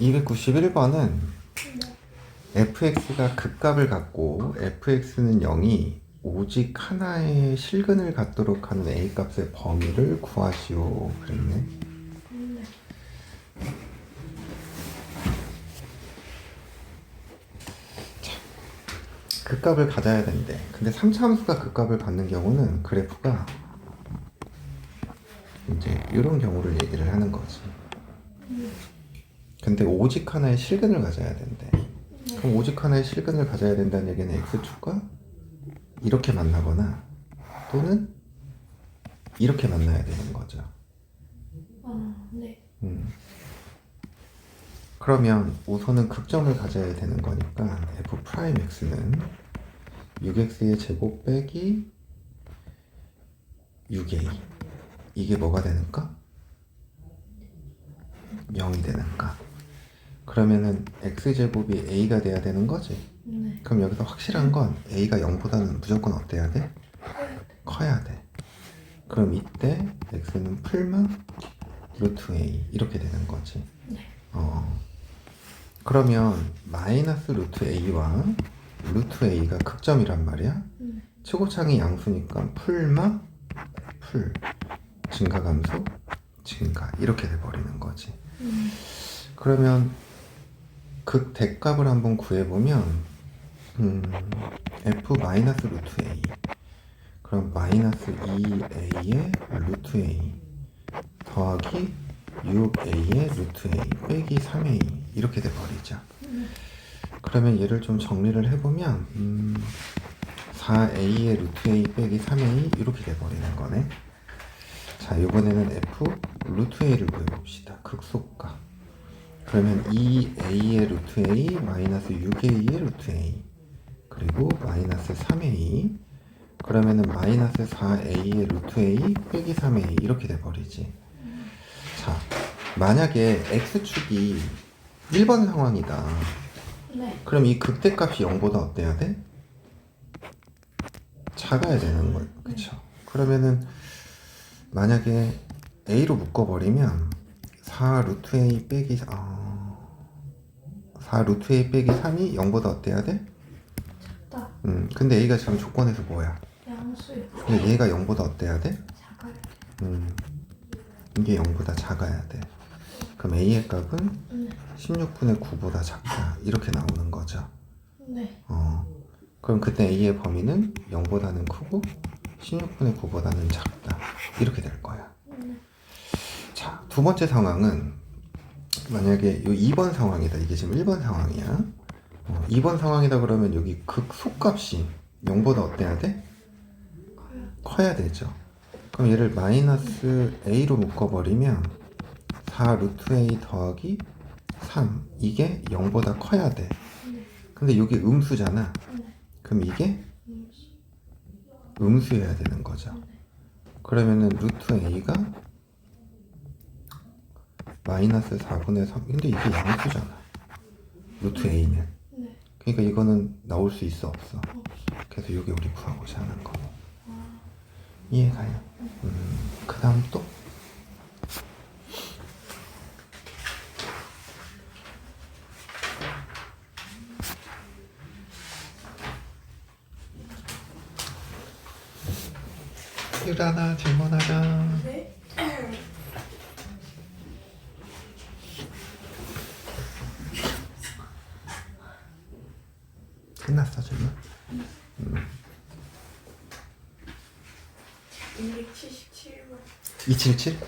291번은 fx가 극값을 갖고 fx는 0이 오직 하나의 실근을 갖도록 하는 a값의 범위를 구하시오 그랬네. 자, 극값을 가져야 되는데 근데 3차 함수가 극값을 갖는 경우는 그래프가 이제 이런 경우를 얘기를 하는 거지. 근데 오직 하나의 실근을 가져야 된대. 그럼 오직 하나의 실근을 가져야 된다는 얘기는 x축과 이렇게 만나거나 또는 이렇게 만나야 되는 거죠. 네. 그러면 우선은 극점을 가져야 되는 거니까 f'x는 6x의 제곱 빼기 6a 이게 뭐가 되는가? 0이 되는가? 그러면은 x제곱이 a가 돼야 되는 거지? 네. 그럼 여기서 확실한 건 a가 0보다는 무조건 어때야 돼? 커야 돼. 그럼 이때 x는 풀만 루트 a 이렇게 되는 거지. 네. 그러면 마이너스 루트 a와 루트 a가 극점이란 말이야. 최고창이 양수니까 풀마 풀 증가감소 증가 이렇게 돼버리는 거지. 그러면 극 대값을 한번 구해보면 f 마이너스 루트 a 그럼 마이너스 2a의 루트 a 더하기 6a의 루트 a 빼기 3a 이렇게 돼버리죠. 그러면 얘를 좀 정리를 해보면 4a의 루트 a 빼기 3a 이렇게 돼버리는 거네. 자, 이번에는 f 루트 a를 구해봅시다. 극소가. 그러면 2a의 루트 a 마이너스 6a의 루트 a 그리고 마이너스 3a 그러면은 마이너스 4a의 루트 a 빼기 3a 이렇게 돼버리지. 자, 만약에 x축이 1번 상황이다. 네. 그럼 이 극대값이 0보다 어때야 돼? 작아야 되는 거예요. 그쵸? 그러면은 만약에 a로 묶어버리면 4 루트 a 빼기 4 루트 a 빼기 3이 0보다 어때야 돼? 작다. 근데 a가 지금 조건에서 뭐야? 양수요. 근데 얘가 0보다 어때야 돼? 작아요. 이게 0보다 작아야 돼. 그럼 a의 값은 16분의 9보다 작다. 이렇게 나오는 거죠. 네. 그럼 그때 a의 범위는 0보다는 크고 16분의 9보다는 작다. 이렇게 될 거야. 자, 두 번째 상황은 만약에 이 2번 상황이다. 이게 지금 1번 상황이야. 2번 상황이다 그러면 여기 극소값이 0보다 어때야 돼? 커야 되죠. 그럼 얘를 마이너스 a로 묶어버리면 4 루트 a 더하기 3 이게 0보다 커야 돼. 근데 여기 음수잖아. 그럼 이게 음수여야 되는 거죠. 그러면은 루트 a가 마이너스 4분의 3 근데 이게 양수잖아. 루트 a는. 그러니까 이거는 나올 수 있어 없어? 그래서 이게 우리 구하고자 하는 거. 이해가요? 그 다음 또? 유라나 질문하자. 네. 끝났어 질문? 277번. 277?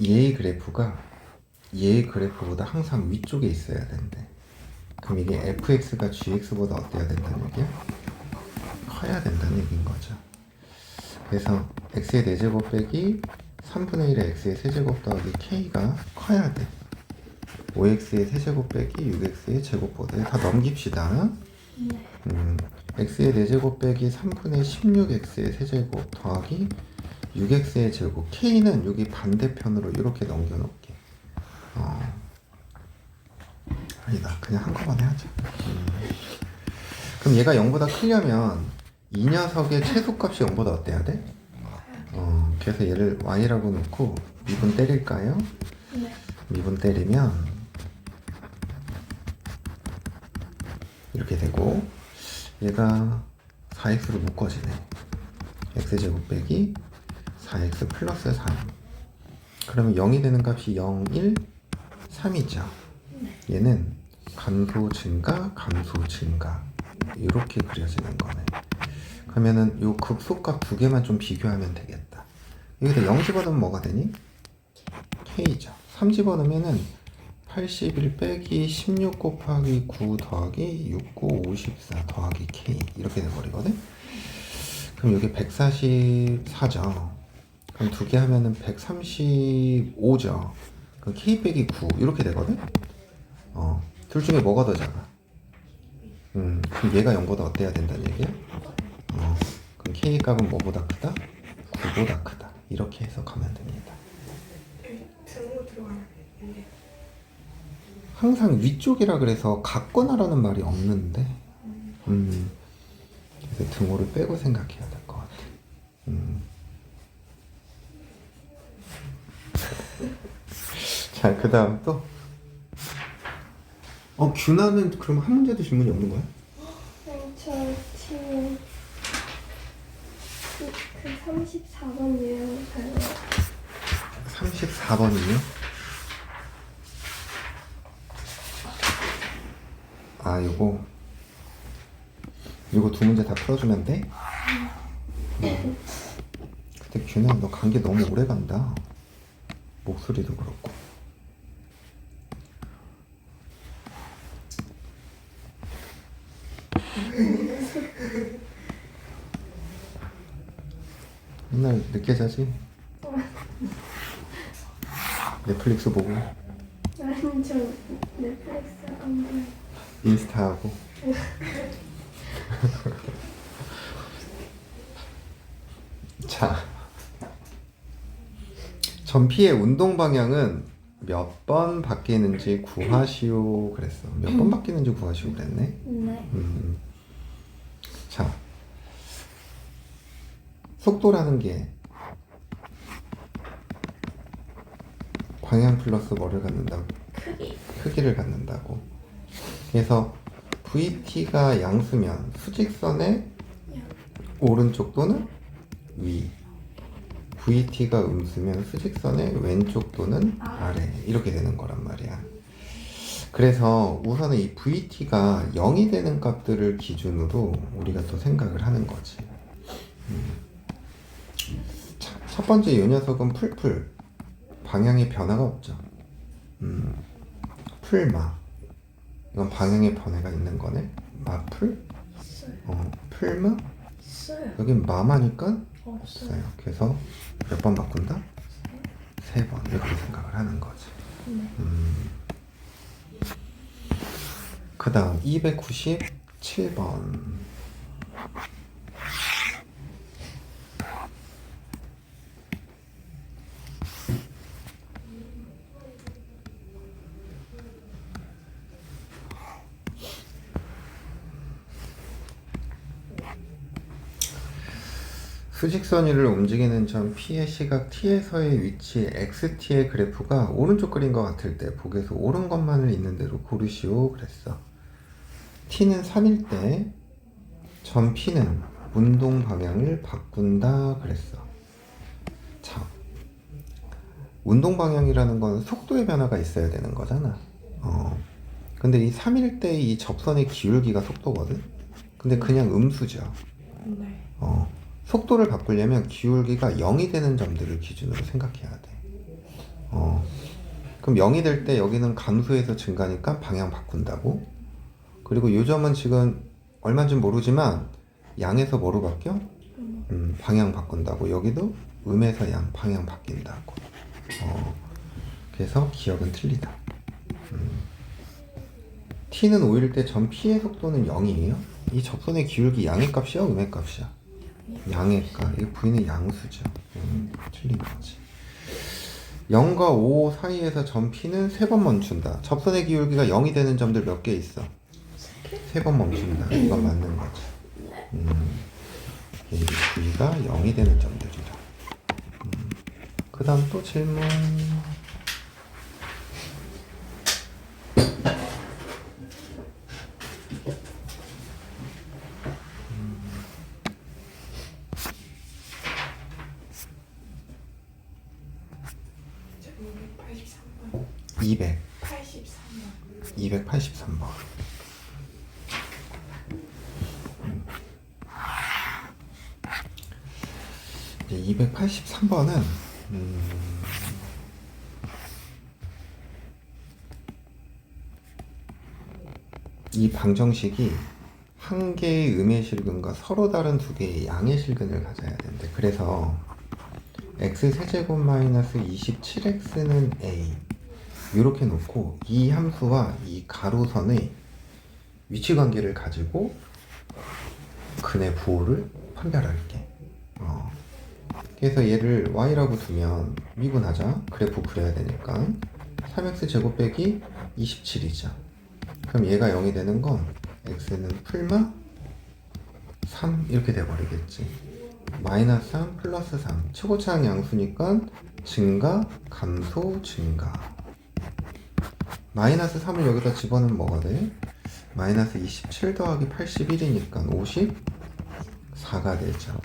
얘의 그래프가 얘의 그래프보다 항상 위쪽에 있어야 된대. 그럼 이게 fx가 gx보다 어때야 된다는 얘기야? 커야 된다는 얘기인 거죠. 그래서 x의 4제곱 빼기 3분의 1의 x의 세제곱 더하기 k가 커야 돼. 5x의 세제곱 빼기 6x의 제곱보다 다 넘깁시다. x의 4제곱 빼기 3분의 16x의 세제곱 더하기 6x의 제곱 k는 여기 반대편으로 이렇게 넘겨놓을게. 아니다, 그냥 한꺼번에 하자. 그럼 얘가 0보다 크려면 이 녀석의 최소값이 0보다 어때야 돼? 그래서 얘를 y라고 놓고 미분 때릴까요? 네. 미분 때리면 이렇게 되고, 얘가 4x로 묶어지네. x제곱 빼기 4x 플러스 3. 그러면 0이 되는 값이 0, 1, 3이죠. 얘는 감소 증가, 감소 증가 이렇게 그려지는 거네. 그러면은 요 극소값 두 개만 좀 비교하면 되겠다. 여기다 0 집어넣으면 뭐가 되니? k죠. 3 집어넣으면은 81 빼기 16 곱하기 9 더하기 69, 54 더하기 k 이렇게 돼버리거든. 그럼 여기 144죠. 그럼 두 개 하면은 135죠. 그럼 k 빼기 9 이렇게 되거든. 둘 중에 뭐가 더 작아? 그럼 얘가 0보다 어때야 된다는 얘기야? 그럼 k 값은 뭐보다 크다? 9보다 크다. 이렇게 해석하면 됩니다. 등으로 들어가면 되는데. 항상 위쪽이라 그래서 같거나라는 말이 없는데, 그래서 등호를 빼고 생각해야 될 것 같아. 자, 그 다음 또. 균하는 그럼 한 문제도 질문이 없는 거야? 저 지금 그 34번 유형을 34번이요? 아, 요거 두 문제 다 풀어주면 돼? 근데 균아, 너 감기 너무 오래 간다. 목소리도 그렇고. 맨날 늦게 자지? 넷플릭스 보고 아니 저 넷플릭스 안 봐요. 인스타 하고. 자, 전피의 운동 방향은 몇 번 바뀌는지 구하시오 그랬어. 몇 번 바뀌는지 구하시오 그랬네. 네. 자, 속도라는 게 방향 플러스 뭐를 갖는다고? 크기를 갖는다고. 그래서 VT가 양수면 수직선의 오른쪽 또는 위, VT가 음수면 수직선의 왼쪽 또는 아래 이렇게 되는 거란 말이야. 그래서 우선은 이 VT가 0이 되는 값들을 기준으로 우리가 또 생각을 하는 거지. 자, 첫 번째 이 녀석은 풀풀, 방향의 변화가 없죠. 풀마, 이건 방향의 변화가 있는 거네. 마풀, 있어요. 풀마, 있어요. 여긴 마마니까 없어요. 없어요. 그래서 몇 번 바꾼다? 3번 이렇게 생각을 하는 거지. 그 다음 297번. 수직선 위를 움직이는 점 P의 시각 T에서의 위치 XT의 그래프가 오른쪽 그린 것 같을 때 복에서 옳은 것만을 있는 대로 고르시오 그랬어. T는 3일 때 점 P는 운동 방향을 바꾼다 그랬어. 자, 운동 방향이라는 건 속도의 변화가 있어야 되는 거잖아. 근데 이 3일 때 이 접선의 기울기가 속도거든. 근데 그냥 음수죠. 네. 속도를 바꾸려면 기울기가 0이 되는 점들을 기준으로 생각해야 돼. 그럼 0이 될 때 여기는 감소해서 증가니까 방향 바꾼다고. 그리고 요 점은 지금 얼마인지 모르지만 양에서 뭐로 바뀌어? 방향 바꾼다고. 여기도 음에서 양, 방향 바뀐다고. 그래서 기억은 틀리다. T는 5일 때 점 P의 속도는 0이에요. 이 접선의 기울기 양의 값이야, 음의 값이야? 양의가. 이게 V는 양수죠. 틀린 거지. 0과 5 사이에서 점 P는 3번 멈춘다. 접선의 기울기가 0이 되는 점들 몇 개 있어? 3번 멈춘다. 이건 맞는 거지. 이 V가 0이 되는 점들이라. 그 다음 또 질문. 저 283번. 83번. 283번. 이제 283번은 이 방정식이 한 개의 음의 실근과 서로 다른 두 개의 양의 실근을 가져야 된대. 그래서 x세제곱 마이너스 27x는 a 이렇게 놓고 이 함수와 이 가로선의 위치관계를 가지고 근의 부호를 판별할게. 그래서 얘를 y라고 두면 미분하자. 그래프 그려야 되니까 3x제곱 빼기 27이죠. 그럼 얘가 0이 되는 건 x는 풀마 3 이렇게 돼버리겠지. 마이너스 3 플러스 3 최고차항 양수니까 증가 감소 증가. 마이너스 3을 여기다 집어넣으면 뭐가 돼? 마이너스 27 더하기 81이니까 54가 되죠.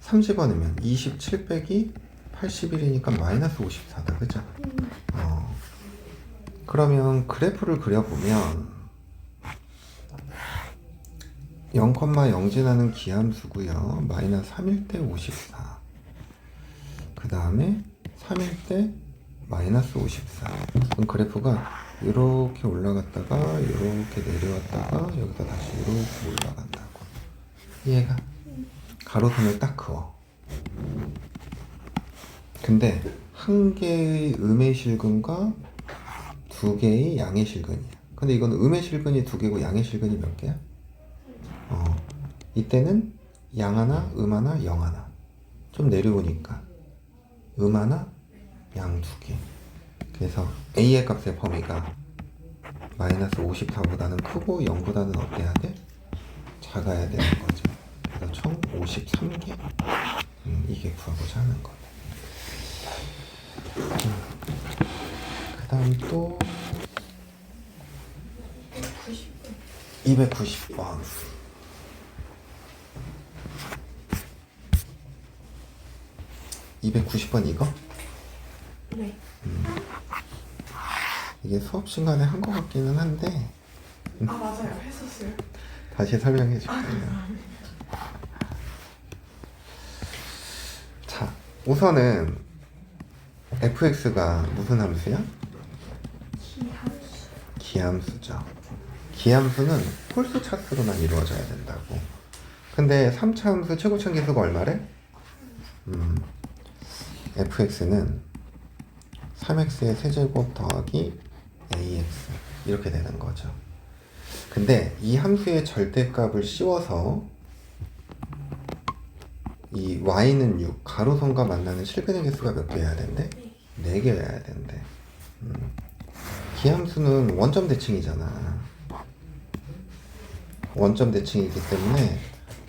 3 집어넣으면 27 빼기 81이니까 마이너스 54다. 그죠? 그러면 그래프를 그려보면 0,0 지나는 기함수고요. 마이너스 3일 때 54. 그 다음에 3일 때 마이너스 54. 그럼 그래프가 이렇게 올라갔다가 이렇게 내려왔다가 여기다 다시 이렇게 올라간다고. 이해가? 가로선을 딱 그어. 근데 한 개의 음의 실근과 두 개의 양의 실근이야. 근데 이건 음의 실근이 두 개고 양의 실근이 몇 개야? 이때는 양 하나, 하나, 하나. 좀 내려오니까 하나, 양 두 개. 그래서 a의 값의 범위가 마이너스 54보다는 크고 0보다는 어때야 돼? 작아야 되는 거죠. 그래서 총 53개. 이게 구하고자 하는 거다. 그 다음 또 290번. 290번 이거? 네. 이게 수업 시간에 한 것 같기는 한데 아 맞아요. 했었어요. 다시 설명해 줄게요. 자, 우선은 fx가 무슨 함수야? 기함수. 기함수죠. 기함수는 홀수 차수로만 이루어져야 된다고. 근데 3차 함수 최고차 계수가 얼마래? fx는 3x의 세제곱 더하기 ax 이렇게 되는 거죠. 근데 이 함수의 절대값을 씌워서 이 y는 6, 가로선과 만나는 실근의 개수가 몇 개여야 된대? 4개여야 된대. 기함수는 원점 대칭이잖아. 원점 대칭이기 때문에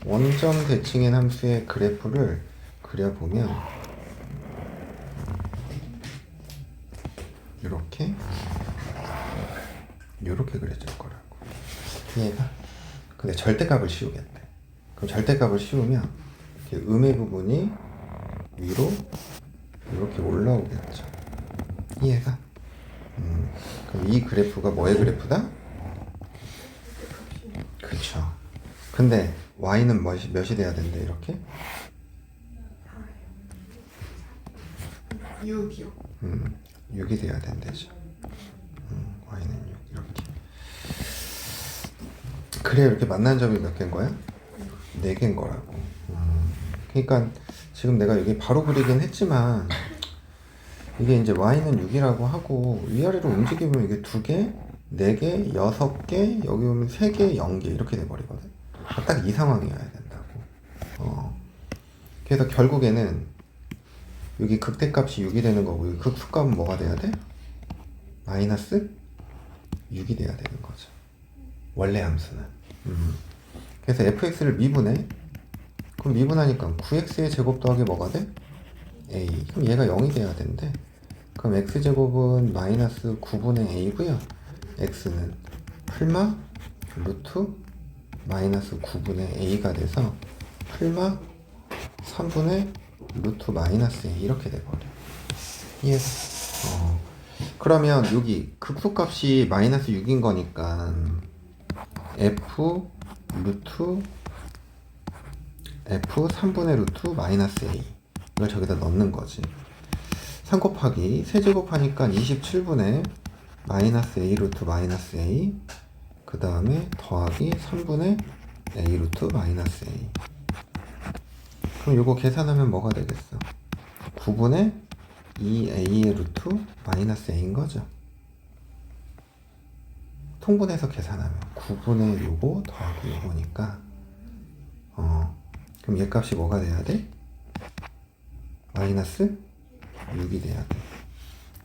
원점 대칭인 함수의 그래프를 그려보면 이렇게 그려질 거라고. 이해가? 근데 절대값을 씌우겠대. 그럼 절대값을 씌우면 이렇게 음의 부분이 위로 이렇게 올라오겠죠. 이해가? 그럼 이 그래프가 뭐의 그래프다? 그쵸. 근데 y는 몇이 돼야 된대 이렇게? 6이요. 6이 돼야 된대죠. y는 6 이렇게. 그래 이렇게 만난 점이 몇 개인 거야? 4개인 거라고. 그러니까 지금 내가 여기 바로 그리긴 했지만 이게 이제 y는 6이라고 하고 위아래로 움직이면 이게 2개, 4개, 6개, 여기 보면 3개, 0개 이렇게 돼버리거든. 딱 이 상황이어야 된다고. 그래서 결국에는 여기 극대값이 6이 되는 거고 여기 극수값은 뭐가 돼야 돼? 마이너스 6이 돼야 되는 거죠. 원래 함수는. 그래서 fx를 미분해. 그럼 미분하니까 9x의 제곱 더하기 뭐가 돼? a. 그럼 얘가 0이 돼야 된대. 그럼 x제곱은 마이너스 9분의 a고요. x는 풀마 루트 마이너스 9분의 a가 돼서 풀마 3분의 루트 마이너스 a 이렇게 돼버려. 이해했어? 그러면 여기 극소값이 마이너스 6인 거니까 f 루트 f 3분의 루트 마이너스 a 이걸 저기다 넣는 거지. 3 곱하기 세제곱 하니까 27분의 마이너스 a 루트 마이너스 a 그 다음에 더하기 3분의 a 루트 마이너스 a. 그럼 요거 계산하면 뭐가 되겠어? 9분의 2a의 루트 마이너스 a인 거죠. 통분해서 계산하면 9분의 요거 더하기 요거니까 그럼 얘 값이 뭐가 돼야 돼? 마이너스 6이 돼야 돼.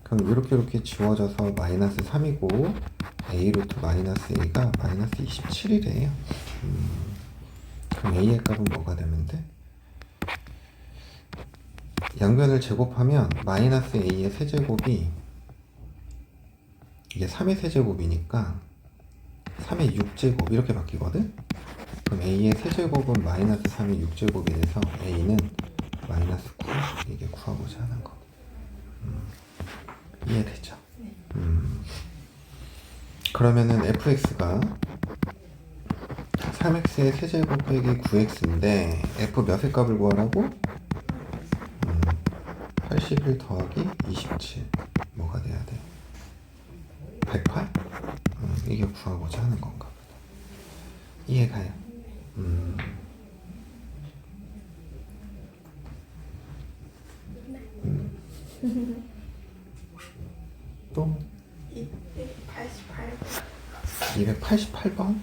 그럼 이렇게 지워져서 마이너스 3이고 a 루트 마이너스 a가 마이너스 27이래요. 그럼 a의 값은 뭐가 되면 돼? 양변을 제곱하면 마이너스 a의 세제곱이 이게 3의 세제곱이니까 3의 6제곱 이렇게 바뀌거든? 그럼 a의 세제곱은 마이너스 3의 6제곱이 돼서 a는 마이너스 9 이게 구하고자 하는 거. 이해되죠? 그러면은 fx가 3x의 세제곱 빼기 9x인데 f 몇의 값을 구하라고? 81 더하기 27 뭐가 돼야 돼? 108? 이게 구하고자 하는 건가 보다. 이해가요? 또 288번?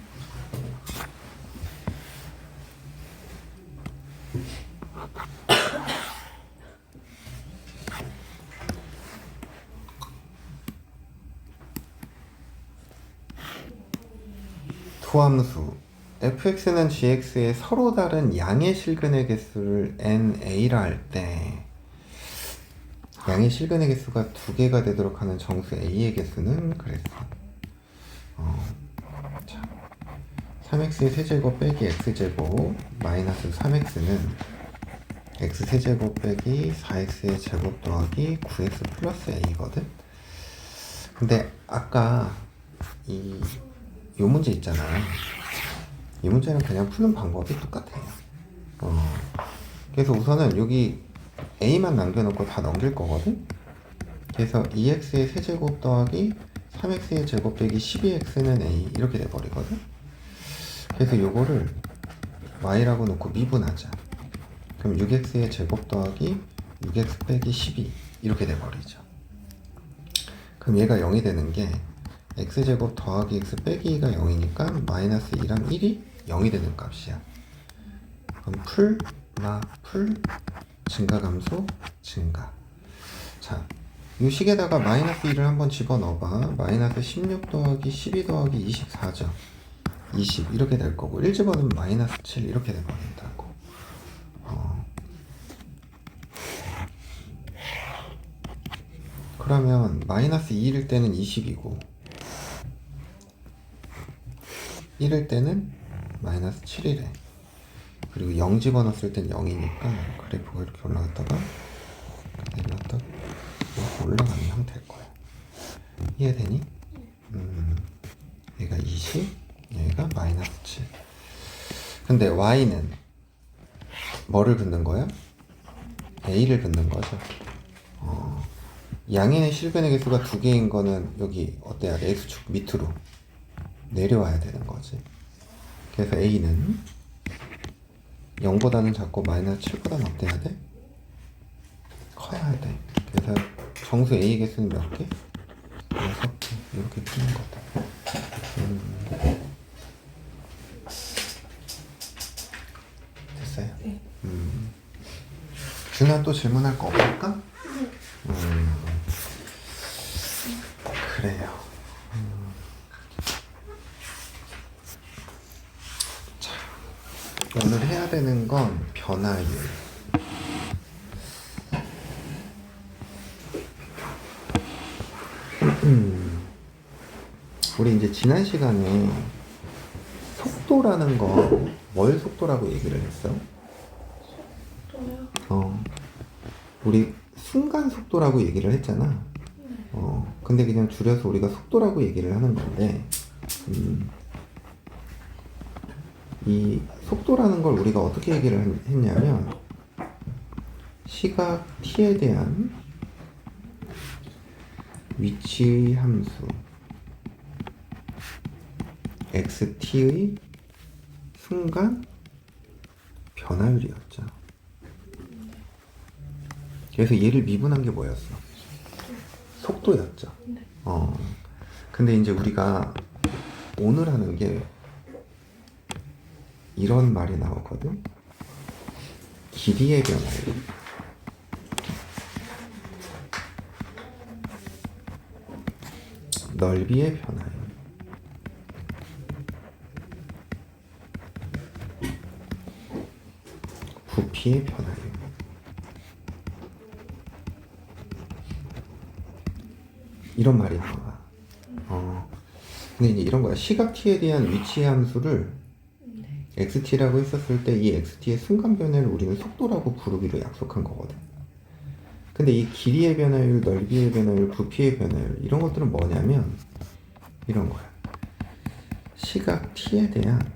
두함수 fx는 gx의 서로 다른 양의 실근의 개수를 na라 할 때 양의 실근의 개수가 2개가 되도록 하는 정수 a의 개수는 그랬어. 자, 3x의 세제곱 빼기 x제곱 마이너스 3x는 x세제곱 빼기 4x의 제곱 더하기 9x 플러스 a거든. 근데 아까 요 문제 있잖아요. 이 문제는 그냥 푸는 방법이 똑같아요. 그래서 우선은 여기 a만 남겨놓고 다 넘길 거거든. 그래서 2x의 세제곱 더하기 3x의 제곱 빼기 12x는 a 이렇게 돼버리거든. 그래서 요거를 y라고 놓고 미분하자. 그럼 6x의 제곱 더하기 6x 빼기 12 이렇게 돼버리죠. 그럼 얘가 0이 되는 게 x제곱 더하기 x 빼기 2가 0이니까 마이너스 2랑 1이 0이 되는 값이야. 그럼 풀 증가감소 증가. 자, 이 식에다가 마이너스 1을 한번 집어넣어봐. 마이너스 16 더하기 12 더하기 24죠. 20 이렇게 될 거고 1 집어넣으면 마이너스 7 이렇게 돼버린다고. 그러면 마이너스 2일 때는 20이고 1일 때는 마이너스 7이래. 그리고 0 집어넣었을 땐 0이니까 그래프가 이렇게 올라갔다가 내려갔다가 이렇게 올라가는 형태일 거야. 이해되니? 얘가 20, 얘가 마이너스 7. 근데 y는 뭐를 긋는 거야? a를 긋는 거죠. 양의 실근의 개수가 2개인 거는 여기 어때야 돼? x축 밑으로 내려와야 되는 거지. 그래서 a는 0보다는 작고 마이너스 7보다는 어때야 돼? 커야 돼. 그래서 정수 a의 개수는 몇 개? 6개. 이렇게 푸는 거다. 됐어요? 네. 준아 또 질문할 거 없을까? 그래요. 자, 오늘 해야 되는 건 변화율. 우리 이제 지난 시간에 속도라는 거 뭘 속도라고 얘기를 했어? 또요. 우리 순간 속도라고 얘기를 했잖아. 근데 그냥 줄여서 우리가 속도라고 얘기를 하는 건데, 이 속도라는 걸 우리가 어떻게 얘기를 했냐면, 시각 t에 대한 위치 함수 xt의 순간 변화율이었죠. 그래서 얘를 미분한 게 뭐였어? 속도였죠. 근데 이제 우리가 오늘 하는 게 이런 말이 나오거든. 길이의 변화율. 넓이의 변화율. 부피의 변화율. 이런 말이 나와. 근데 이제 이런 거야. 시각 t에 대한 위치 함수를 xt라고 했었을 때 이 xt의 순간 변화를 우리는 속도라고 부르기로 약속한 거거든. 근데 이 길이의 변화율, 넓이의 변화율, 부피의 변화율 이런 것들은 뭐냐면 이런 거야. 시각 t에 대한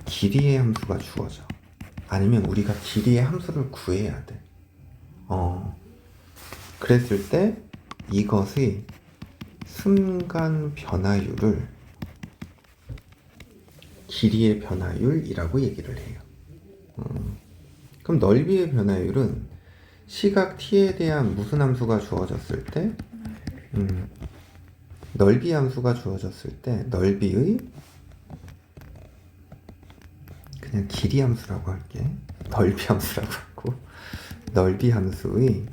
길이의 함수가 주어져. 아니면 우리가 길이의 함수를 구해야 돼. 그랬을 때 이것의 순간 변화율을 길이의 변화율이라고 얘기를 해요. 그럼 넓이의 변화율은 시각 t에 대한 무슨 함수가 주어졌을 때, 넓이 함수가 주어졌을 때 넓이의 그냥 길이 함수라고 할게. 넓이 함수라고 하고 넓이 함수의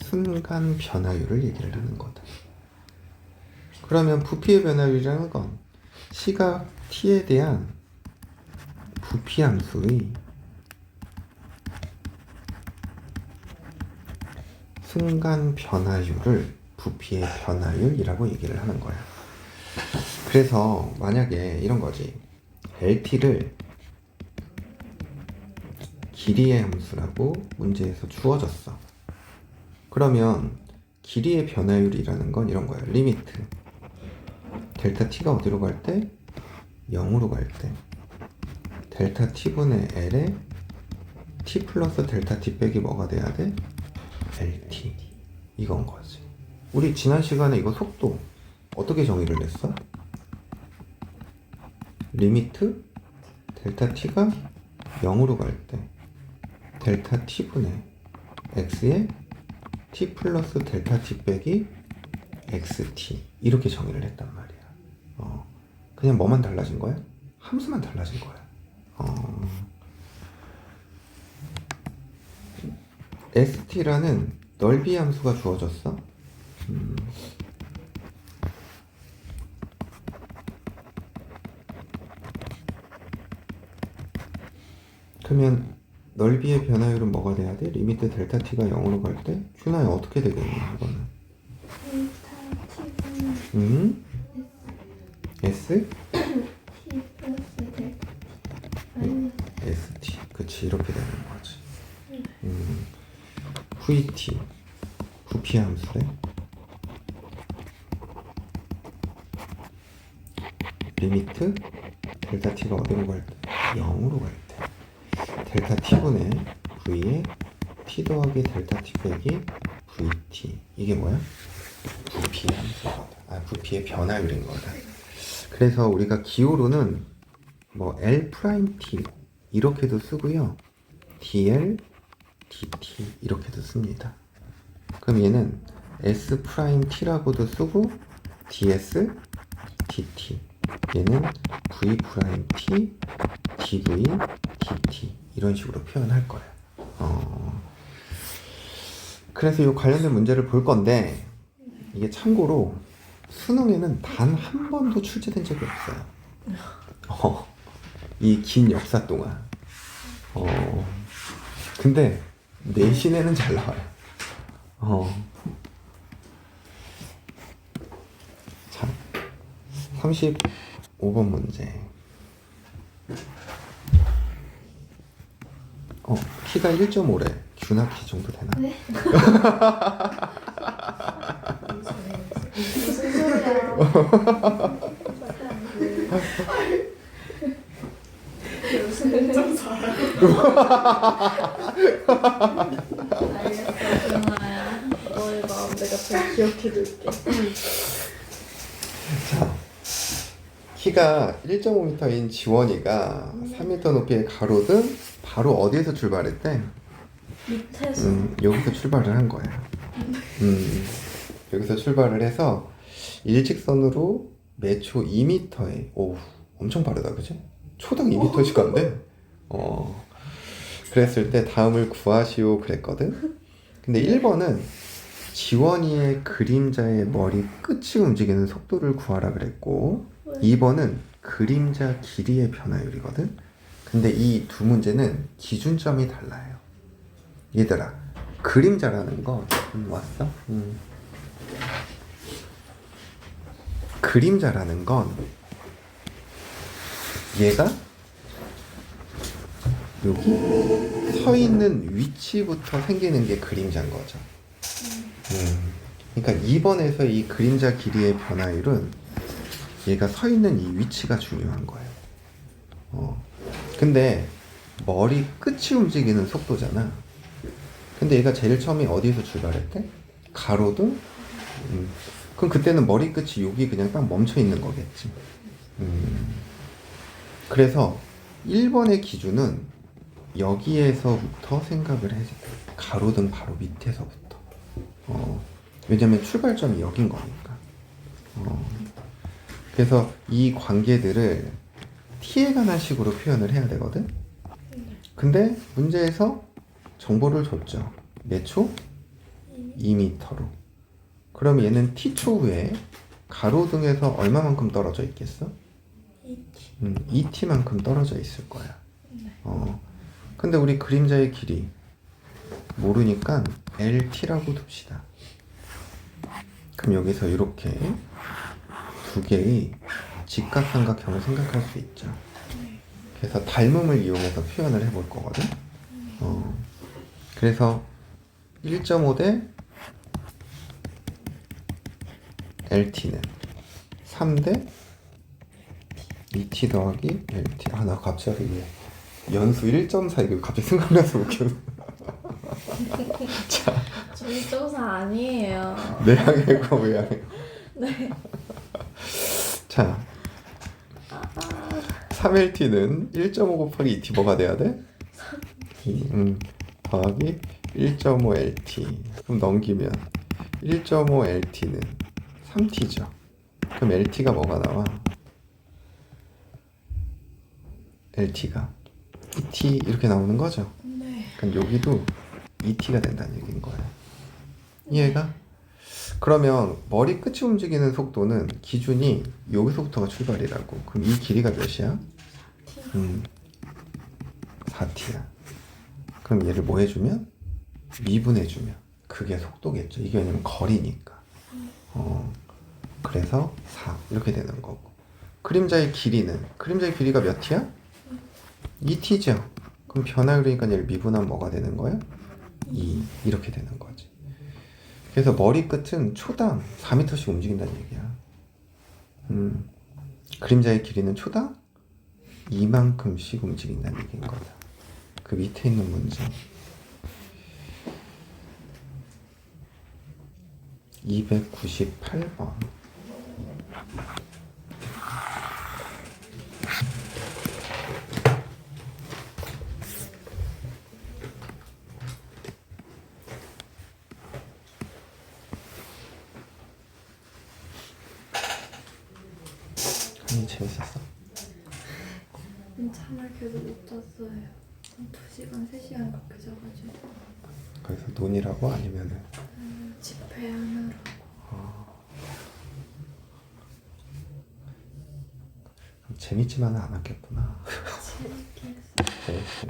순간 변화율을 얘기를 하는 거다. 그러면 부피의 변화율이라는 건 시각 t에 대한 부피 함수의 순간 변화율을 부피의 변화율이라고 얘기를 하는 거야. 그래서 만약에 이런 거지. LT를 길이의 함수라고 문제에서 주어졌어. 그러면 길이의 변화율이라는 건 이런 거야. 리미트 델타 t가 어디로 갈 때? 0으로 갈 때 델타 t분의 l에 t 플러스 델타 t 빼기 뭐가 돼야 돼? lt. 이건 거지. 우리 지난 시간에 이거 속도 어떻게 정의를 했어? 리미트 델타 t가 0으로 갈 때 델타 t분의 x에 t 플러스 델타 t 빼기 xt 이렇게 정의를 했단 말이야. 그냥 뭐만 달라진 거야? 함수만 달라진 거야. st라는 넓이 함수가 주어졌어. 그러면 넓이의 변화율은 뭐가 돼야 돼? 리미트 델타 t가 0으로 갈 때 큐나야 어떻게 되겠니? 이거는 S? T 플러스 델타 T ST. 그치, 이렇게 되는 거지. VT 부피 함수래. 리미트 델타 t가 어디로 갈 때? 0으로 갈 때 델타 t분의 v에 t 더하기 델타 t 빼기 vt. 이게 뭐야? 부피 함수거든. 부피의 변화율인 거다. 그래서 우리가 기호로는 뭐 L 프라임 T 이렇게도 쓰고요. DL, DT 이렇게도 씁니다. 그럼 얘는 S 프라임 T라고도 쓰고 DS, DT. 얘는 V 프라임 T, DV, DT 이런 식으로 표현할 거예요. 그래서 이 관련된 문제를 볼 건데 이게 참고로 수능에는 단 한 번도 출제된 적이 없어요. 이 긴 역사 동안. 근데 내신에는 잘 나와요. 자, 35번 문제. 키가 1.5래. 균학 키 정도 되나? 네? 무슨 무슨 소리야? 무슨 1.4야? 알겠어, 준아야. 너의 마음 내가 잘 기억해둘게. 자, 키가 1.5m인 지원이가 3m 높이의 가로등 바로 어디에서 출발했대? 밑에서. 여기서 출발을 한 거야. 여기서 출발을 해서 일직선으로 매초 2m에, 오, 엄청 빠르다, 그지? 초당 2m씩 간대. 그랬을 때 다음을 구하시오 그랬거든. 근데 1번은 지원이의 그림자의 머리 끝이 움직이는 속도를 구하라 그랬고, 2번은 그림자 길이의 변화율이거든. 근데 이 두 문제는 기준점이 달라요. 얘들아, 그림자라는 거 왔어? 그림자라는 건 얘가 여기 서 있는 위치부터 생기는 게 그림자인 거죠. 그러니까 2번에서 이 그림자 길이의 변화율은 얘가 서 있는 이 위치가 중요한 거예요. 근데 머리 끝이 움직이는 속도잖아. 근데 얘가 제일 처음에 어디서 출발했대? 가로등? 그럼 그때는 머리 끝이 여기 그냥 딱 멈춰 있는 거겠지. 그래서 1번의 기준은 여기에서부터 생각을 해. 가로등 바로 밑에서부터. 왜냐면 출발점이 여긴 거니까. 그래서 이 관계들을 t에 관한 식으로 표현을 해야 되거든. 근데 문제에서 정보를 줬죠. 몇 초? 2m로. 그럼 얘는 t초 후에 가로등에서 얼마만큼 떨어져 있겠어? 2t만큼 떨어져 있을 거야. 근데 우리 그림자의 길이 모르니까 LT라고 둡시다. 그럼 여기서 이렇게 두 개의 직각삼각형을 생각할 수 있죠. 그래서 닮음을 이용해서 표현을 해볼 거거든. 그래서 1.5 대 LT는 3 대 2T 더하기 LT. 아, 나 갑자기 연수 1.4 이거 갑자기 생각나서 웃겨. 자, 저희 조사 아니에요. 내향이고 외향이고. 네. 자, 3LT는 1.5 곱하기 2T 뭐가 돼야 돼? 2, 더하기 1.5LT. 그럼 넘기면 1.5LT는 3T죠. 그럼 LT가 뭐가 나와? LT가 2T 이렇게 나오는 거죠? 네. 그러니까 여기도 2T가 된다는 얘기인 거예요. 이해가? 그러면 머리 끝이 움직이는 속도는 기준이 여기서부터가 출발이라고. 그럼 이 길이가 몇이야? 4T야. 그럼 얘를 뭐 해주면? 미분해주면 그게 속도겠죠. 이게 왜냐면 거리니까. 그래서 4 이렇게 되는 거고. 그림자의 길이는? 그림자의 길이가 몇 T야? 2T죠. 그럼 변화율이니까 얘를 미분하면 뭐가 되는 거야? 2 이렇게 되는 거지. 그래서 머리 끝은 초당 4m씩 움직인다는 얘기야. 그림자의 길이는 초당 이만큼씩 움직인다는 얘기인 거다. 그 밑에 있는 문제 298번. 재밌었어? 잠을 계속 못 잤어요. 2시간, 3시간 그렇게 자가지고 그래서 논이라고 아니면은 집회 하느라고. 재밌지만은 않았겠구나. 재밌게 했어. 재밌어.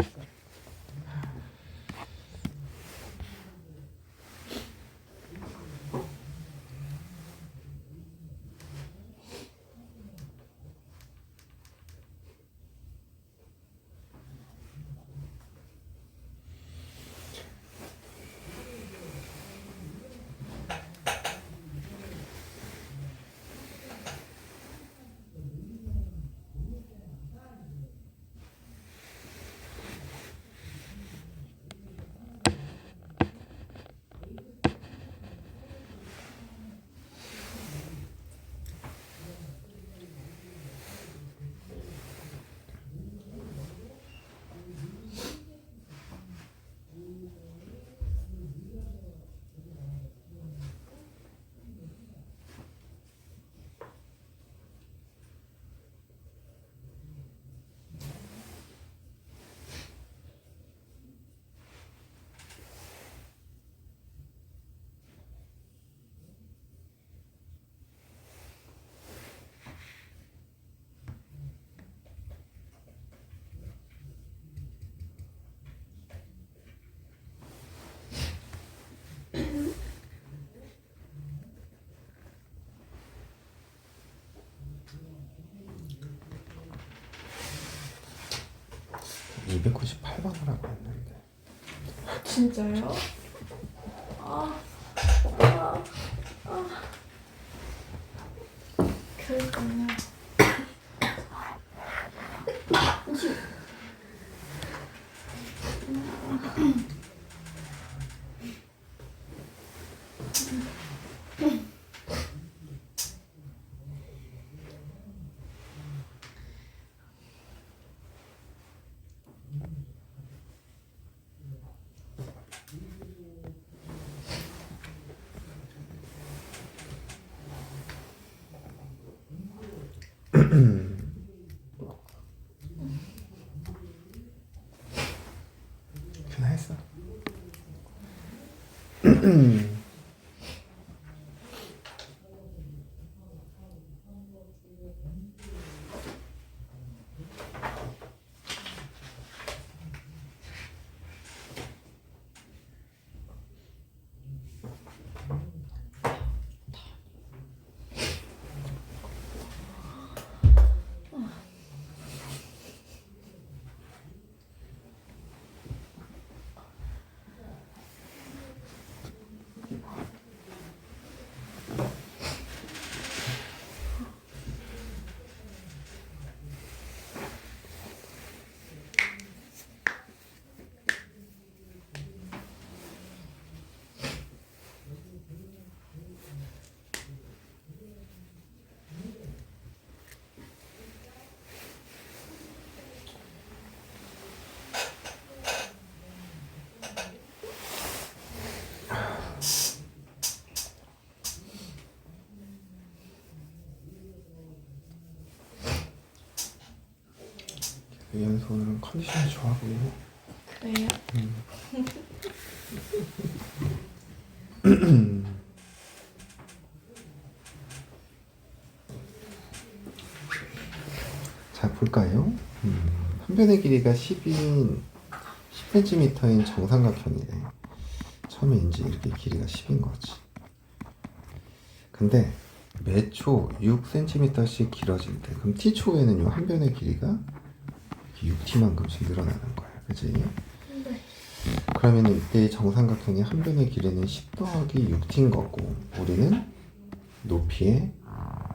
음. 298번 하라고 했는데. 진짜요? 그러니까요. 그냥 했어. 연수 오늘은 컨디션이 좋아 보이네. 그래요? 자, 볼까요? 한 변의 길이가 10cm인 정삼각형이래. 처음에 이제 이렇게 길이가 10인 거지. 근데 매 초 6cm씩 길어질 때, 그럼 t초에는 요 한 변의 길이가 6t만큼씩 늘어나는 거야. 그치? 네. 그러면 이때 정삼각형의 한 변의 길이는 10 더하기 6t인 거고, 우리는 높이의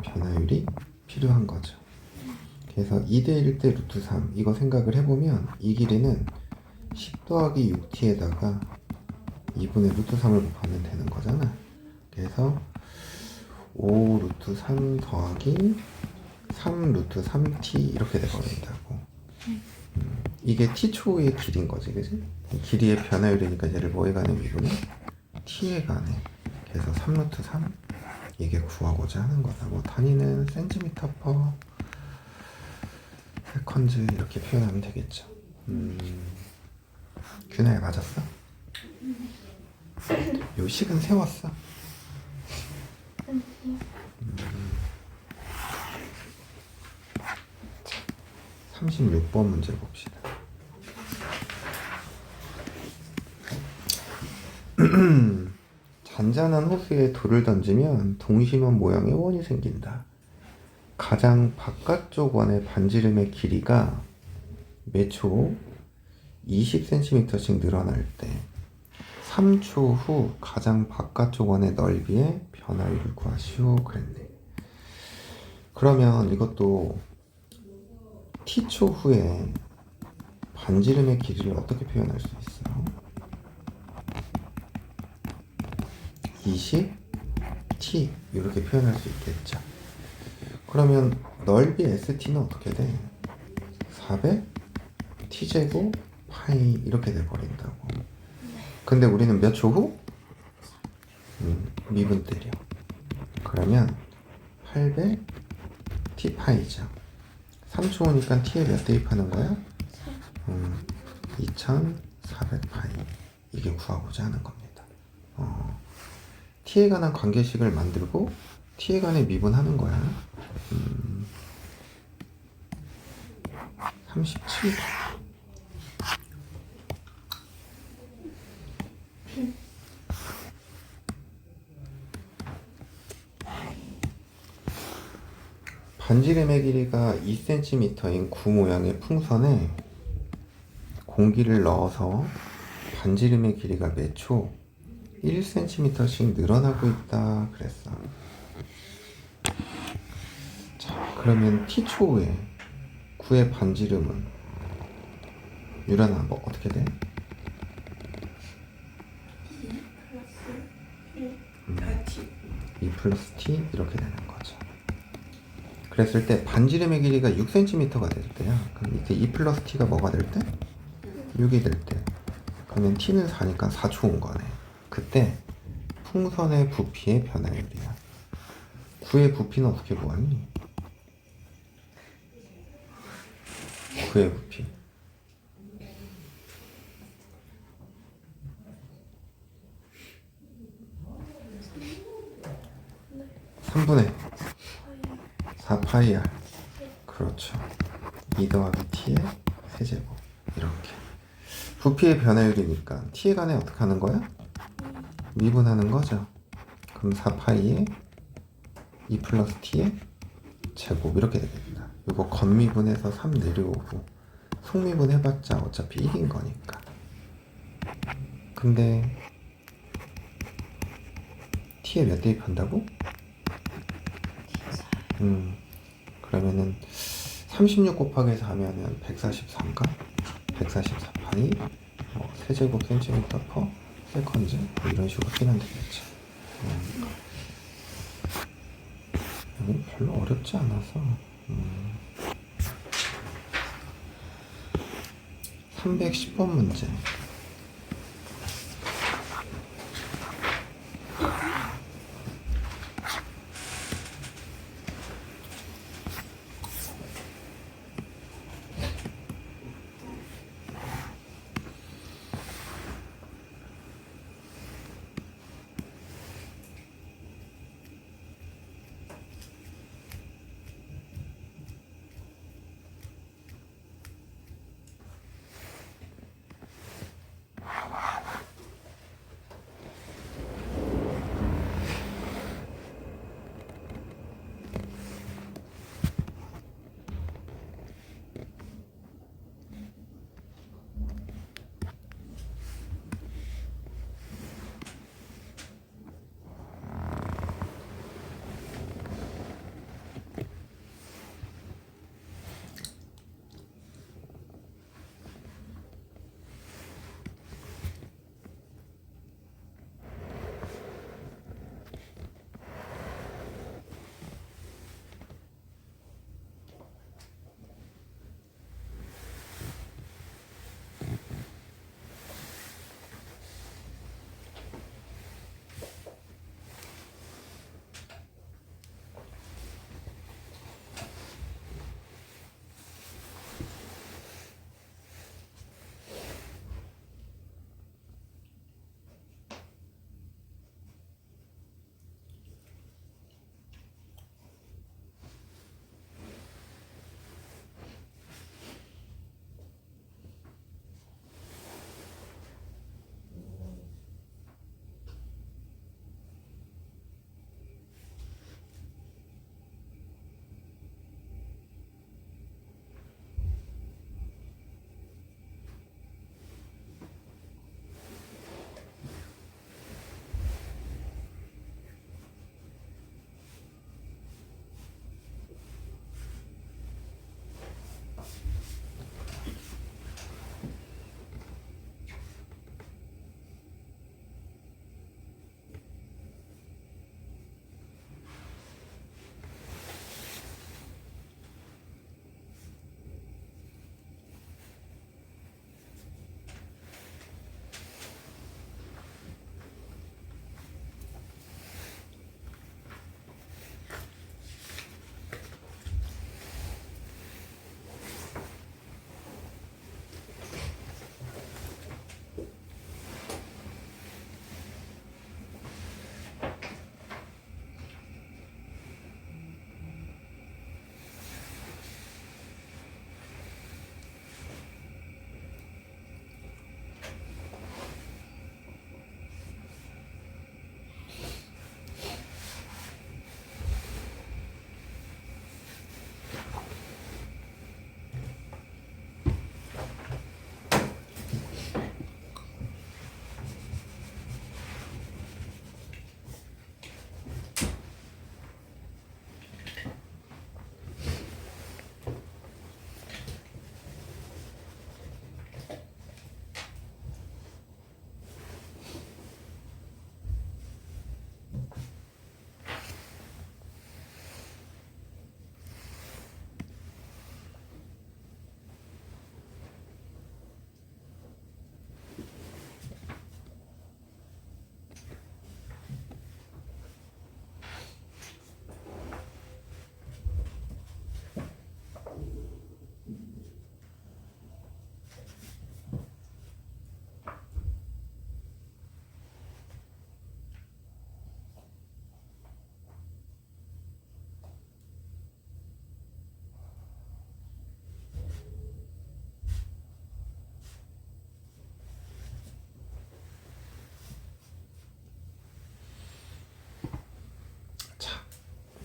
변화율이 필요한 거죠. 그래서 2대1 대 루트 3 이거 생각을 해보면 이 길이는 10 더하기 6t에다가 2분의 루트 3을 곱하면 되는 거잖아. 그래서 5 루트 3 더하기 3 루트 3t 이렇게 돼버린다고. 이게 t초의 길이인 거지, 그지? 길이의 변화율이니까 얘를 뭐에 관해 미분해? t에 관해. 그래서 3 루트 3 이게 구하고자 하는 거다. 뭐 단위는 센티미터 퍼 세컨즈 이렇게 표현하면 되겠죠. 규나야 맞았어? 요 식은 세웠어. 36번 문제 봅시다. 잔잔한 호수에 돌을 던지면 동심원 모양의 원이 생긴다. 가장 바깥쪽 원의 반지름의 길이가 몇 초? 20cm씩 늘어날 때 3초 후 가장 바깥쪽 원의 넓이의 변화율을 구하시오 그랬네. 그러면 이것도 t초 후에 반지름의 길이를 어떻게 표현할 수 있어요? 20t 이렇게 표현할 수 있겠죠. 그러면 넓이 st는 어떻게 돼? 400t제곱 파이 이렇게 돼버린다고. 근데 우리는 몇 초 후? 미분 때려. 그러면 800t 파이죠. 3초 후니까 t에 몇 대입하는 거야? 2400 파이. 이게 구하고자 하는 겁니다. t에 관한 관계식을 만들고 t에 관해 미분하는 거야. 37. 반지름의 길이가 2cm인 구 모양의 풍선에 공기를 넣어서 반지름의 길이가 몇 초? 1cm씩 늘어나고 있다 그랬어. 자, 그러면 t초 후에 구의 반지름은 유란아 뭐 어떻게 돼? 2 플러스 t 이렇게 되는 거죠. 그랬을 때 반지름의 길이가 6cm가 될 때야. 그럼 이때 2 플러스 t가 뭐가 될 때? 6이 될 때. 그러면 t는 4니까 4초 온 거네. 그때 풍선의 부피의 변화율이야. 구의 부피는 어떻게 구하니? 구의 부피 3분의 4파이 r. 그렇죠. 2 더하기 t의 세제곱. 이렇게 부피의 변화율이니까 t에 관해 어떻게 하는 거야? 미분하는 거죠. 그럼 4파이에 2 플러스 t의 제곱 이렇게 되겠다. 이거 겉미분해서 3 내려오고 속미분 해봤자 어차피 1인 거니까. 근데 t에 몇 대입한다고? 그러면은 36 곱하기 4면은 143가? 144파이 세제곱 센티미터 퍼 세컨즈 뭐 이런 식으로 쓰면 되겠죠. 이건 별로 어렵지 않아서 310번 문제.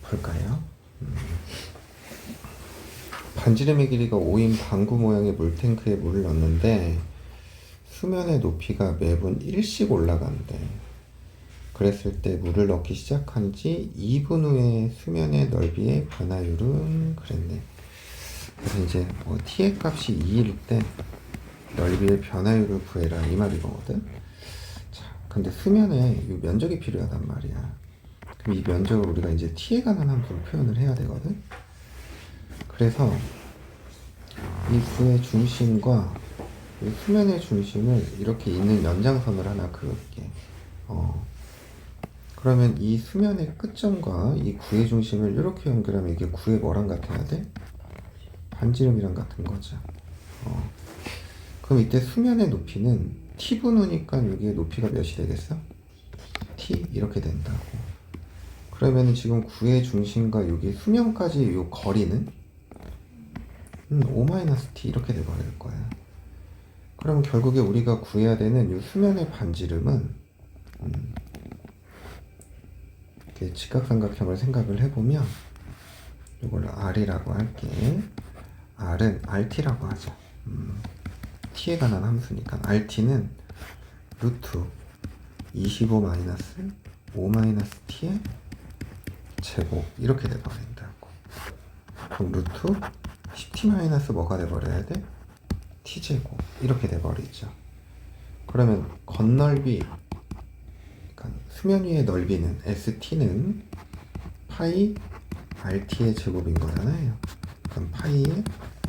볼까요? 반지름의 길이가 5인 방구 모양의 물탱크에 물을 넣는데 수면의 높이가 매분 1씩 올라간대. 그랬을 때 물을 넣기 시작한 지 2분 후에 수면의 넓이의 변화율은 그랬네. 그래서 이제 뭐 t의 값이 2일 때 넓이의 변화율을 구해라 이 말이 거거든. 자, 근데 수면에 이 면적이 필요하단 말이야. 그럼 이 면적을 우리가 이제 t에 관한 함수로 표현을 해야 되거든. 그래서 이 구의 중심과 이 수면의 중심을 이렇게 있는 연장선을 하나 그을게. 그러면 이 수면의 끝점과 이 구의 중심을 이렇게 연결하면 이게 구의 뭐랑 같아야 돼? 반지름이랑 같은 거죠. 그럼 이때 수면의 높이는 t분우니까 여기에 높이가 몇이 되겠어? t 이렇게 된다고. 그러면 지금 구의 중심과 여기 수면까지 이 거리는 5-t 이렇게 돼버릴 거야. 그럼 결국에 우리가 구해야 되는 이 수면의 반지름은 이렇게 직각삼각형을 생각을 해보면 이걸 r이라고 할게. r은 rt라고 하자. t에 관한 함수니까 rt는 루트 25 마이너스 5 마이너스 t의 제곱 이렇게 돼버린다고. 그럼 루트 10t 마이너스 뭐가 돼버려야 돼? t제곱 이렇게 돼버리죠. 그러면 건널비, 그러니까 수면 위의 넓이는 st는 파이 rt의 제곱인 거잖아요. 그럼 파이의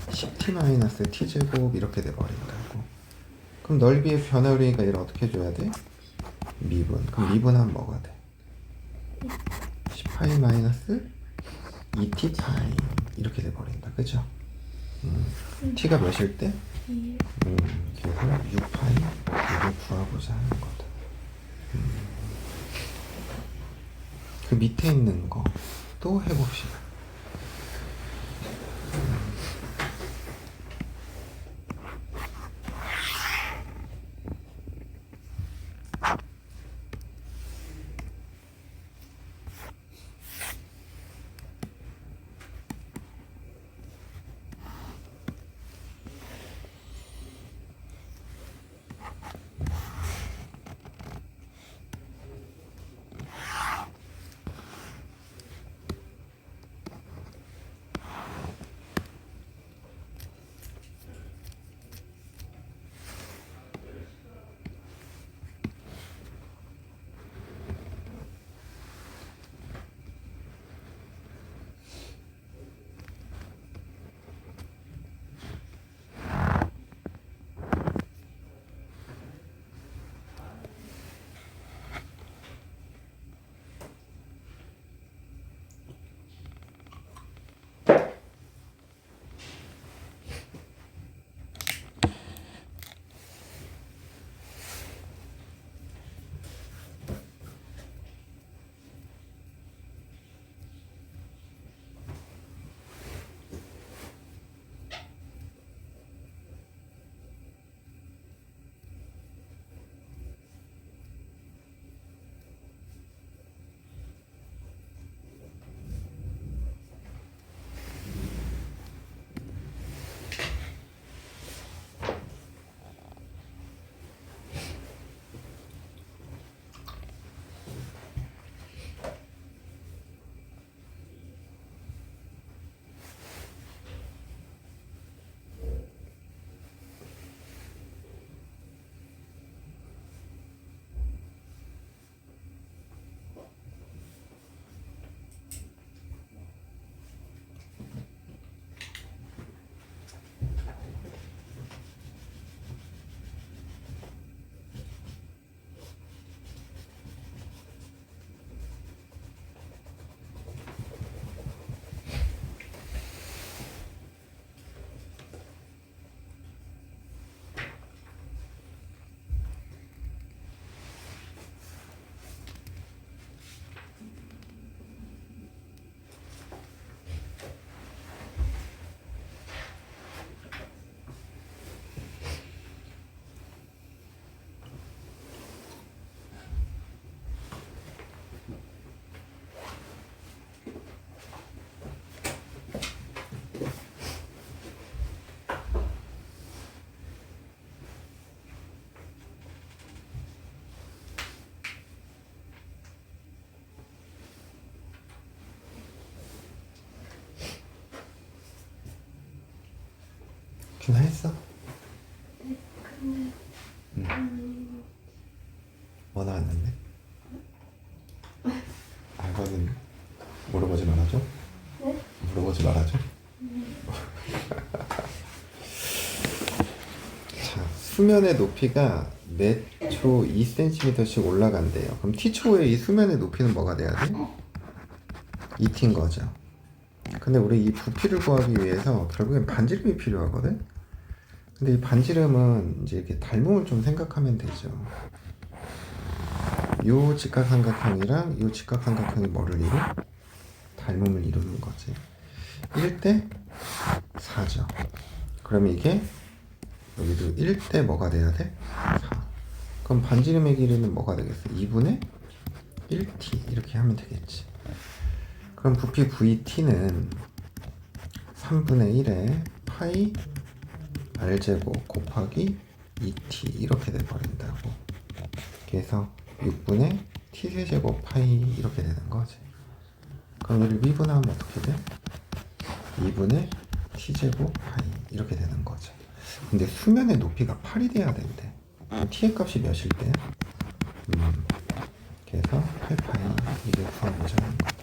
10t 마이너스 t제곱 이렇게 돼버린다고. 그럼 넓이의 변화율이니까 얘를 어떻게 줘야 돼? 미분. 그럼 미분하면 뭐가 돼? 10파이 마이너스 2t 파이 이렇게 돼버린다. 그죠? t가 몇일 때? 2. 그래서 6파이 이걸 구하고자 하는 거다. 그 밑에 있는 거 또 해봅시다. 균아 했어? 네, 근데 뭐 나왔는데? 알바는 물어보지 말아줘? 네? 물어보지 말아줘? 자, 수면의 높이가 매초 2cm씩 올라간대요. 그럼 t초의 이 수면의 높이는 뭐가 돼야 돼? 2t인 거죠. 근데 우리 이 부피를 구하기 위해서 결국엔 반지름이 필요하거든? 근데 이 반지름은 이제 이렇게 닮음을 좀 생각하면 되죠. 요 직각삼각형이랑 요 직각삼각형이 뭐를 이루? 닮음을 이루는 거지. 1대 4죠. 그러면 이게 여기도 1대 뭐가 돼야 돼? 4. 그럼 반지름의 길이는 뭐가 되겠어? 2분의 1t 이렇게 하면 되겠지. 그럼 부피 VT는 3분의 1에 파이 r제곱 곱하기 2t 이렇게 돼버린다고. 그래서 6분의 t세제곱 파이 이렇게 되는 거지. 그럼 얘를 미분하면 어떻게 돼? 2분의 t제곱 파이 이렇게 되는 거죠. 근데 수면의 높이가 8이 돼야 된대. t의 값이 몇일 때? 그래서 8파이 이게 구하고자 하는 거다.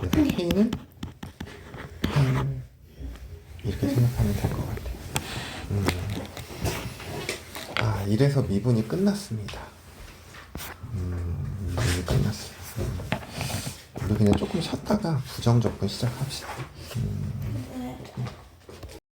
그래서 k는 8 이렇게 생각하면 될 것 같아. 아, 이래서 미분이 끝났습니다. 미분이 끝났어. 우리 그냥 조금 쉬었다가 부정적분 시작합시다.